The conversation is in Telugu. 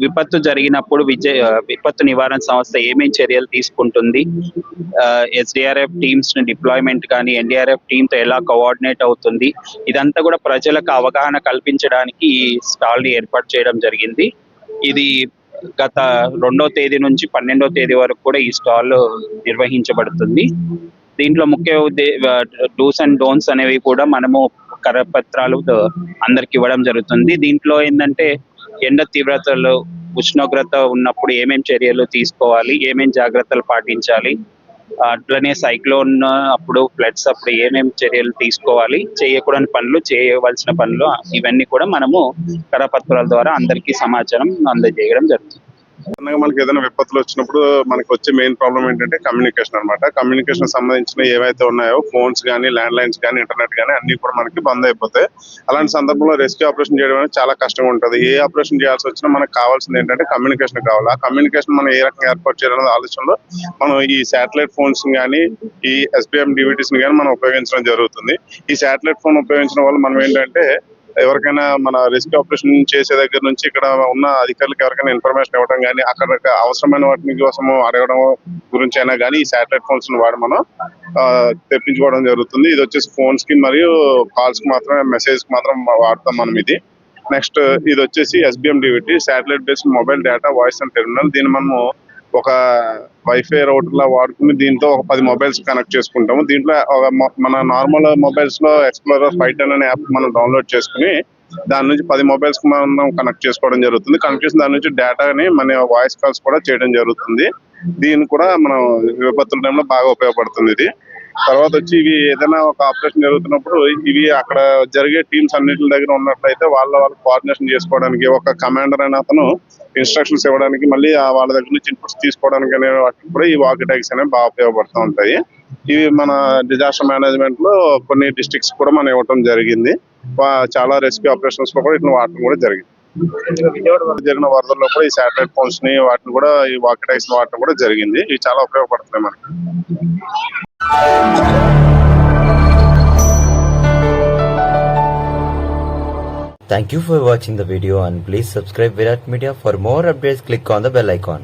విపత్తు జరిగినప్పుడు విపత్తు నివారణ సంస్థ ఏమేం చర్యలు తీసుకుంటుంది, ఎస్డిఆర్ఎఫ్ టీమ్స్ డిప్లాయ్మెంట్ కానీ ఎన్డీఆర్ఎఫ్ టీమ్ తో ఎలా కోఆర్డినేట్ అవుతుంది, ఇదంతా కూడా ప్రజలకు అవగాహన కల్పించడానికి ఈ స్టాల్ ని ఏర్పాటు చేయడం జరిగింది. ఇది గత 2వ తేదీ నుంచి 12వ తేదీ వరకు కూడా ఈ స్టాల్ నిర్వహించబడుతుంది. దీంట్లో ముఖ్య డూస్ అండ్ డోన్స్ అనేవి కూడా మనము కరపత్రాలు అందరికి ఇవ్వడం జరుగుతుంది. దీంట్లో ఏంటంటే ఎండ తీవ్రతలు, ఉష్ణోగ్రత ఉన్నప్పుడు ఏమేం చర్యలు తీసుకోవాలి, ఏమేం జాగ్రత్తలు పాటించాలి, అట్లనే సైక్లోన్ అప్పుడు, ఫ్లడ్స్ అప్పుడు ఏమేం చర్యలు తీసుకోవాలి, చేయకూడని పనులు, చేయవలసిన పనులు, ఇవన్నీ కూడా మనము కరపత్రాల ద్వారా అందరికీ సమాచారం అందజేయడం జరుగుతుంది. మనకి ఏదైనా విపత్తులు వచ్చినప్పుడు మనకి వచ్చే మెయిన్ ప్రాబ్లం ఏంటంటే కమ్యూనికేషన్ అనమాట. కమ్యూనికేషన్ సంబంధించిన ఏవైతే ఉన్నాయో ఫోన్స్ కానీ, ల్యాండ్ లైన్స్ కానీ, ఇంటర్నెట్ కానీ అన్ని కూడా మనకి బంద్ అయిపోతాయి. అలాంటి సందర్భంలో రెస్క్యూ ఆపరేషన్ చేయడం అనేది చాలా కష్టంగా ఉంటుంది. ఏ ఆపరేషన్ చేయాల్సి వచ్చినా మనకు కావాల్సింది ఏంటంటే కమ్యూనికేషన్ కావాలి. ఆ కమ్యూనికేషన్ మనం ఏ రకంగా ఏర్పాటు చేయాలనే ఆలోచనలో మనం ఈ శాటిలైట్ ఫోన్స్ కానీ, ఈ ఎస్బిఎం డివిటీస్ కానీ మనం ఉపయోగించడం జరుగుతుంది. ఈ శాటిలైట్ ఫోన్ ఉపయోగించడం వల్ల మనం ఏంటంటే ఎవరికైనా మన రెస్క్యూ ఆపరేషన్ చేసే దగ్గర నుంచి ఇక్కడ ఉన్న అధికారులకు ఎవరికైనా ఇన్ఫర్మేషన్ ఇవ్వడం కానీ, అక్కడ అవసరమైన వాటి కోసం అడగడం గురించి అయినా కానీ ఈ శాటిలైట్ ఫోన్స్ వాడి మనం తెప్పించుకోవడం జరుగుతుంది. ఇది వచ్చేసి ఫోన్స్ కి మరియు కాల్స్ కి మాత్రమే, మెసేజ్ కి మాత్రం వాడతాం మనం ఇది. నెక్స్ట్ ఇది వచ్చేసి SBM DVT, satellite based mobile data voice and terminal. దీన్ని మనము ఒక వైఫై రౌటర్ లా వాడుకుని దీంతో ఒక 10 మొబైల్స్ కనెక్ట్ చేసుకుంటాము. దీంట్లో మన నార్మల్ మొబైల్స్ లో ఎక్స్ప్లోరర్ 510 అనే యాప్ మనం డౌన్లోడ్ చేసుకుని దాని నుంచి 10 మొబైల్స్ కి మనం కనెక్ట్ చేసుకోవడం జరుగుతుంది. కనెక్ట్ చేసిన దాని నుంచి డేటాని మన వాయిస్ కాల్స్ కూడా చేయడం జరుగుతుంది. దీన్ని కూడా మనం విపత్తుల టైంలో బాగా ఉపయోగపడుతుంది ఇది. తర్వాత వచ్చి ఇవి ఏదైనా ఒక ఆపరేషన్ జరుగుతున్నప్పుడు ఇవి అక్కడ జరిగే టీమ్స్ అన్నింటి దగ్గర ఉన్నట్లయితే వాళ్ళ కోఆర్డినేషన్ చేసుకోవడానికి ఒక కమాండర్ అయిన అతను ఇన్స్ట్రక్షన్స్ ఇవ్వడానికి, మళ్ళీ వాళ్ళ దగ్గర నుంచి ఇన్పుట్స్ తీసుకోవడానికి అనే వాటికి కూడా ఈ వాకీ టాకీస్ అనేవి బాగా ఉపయోగపడుతూ ఉంటాయి. ఇవి మన డిజాస్టర్ మేనేజ్మెంట్ లో కొన్ని డిస్ట్రిక్ట్స్ కూడా మనం ఇవ్వడం జరిగింది. చాలా రెస్క్యూ ఆపరేషన్స్ లో కూడా ఇట్లా వాడటం కూడా జరిగింది. జరిగిన వరదల్లో కూడా ఈ శాటిలైట్ ఫోన్స్ ని వాటిని కూడా ఈ వాకీ టాకీస్ వాడటం కూడా జరిగింది. ఇవి చాలా ఉపయోగపడుతున్నాయి మనకి. Thank you for watching the video and please subscribe Virat Media. For more updates, click on the bell icon.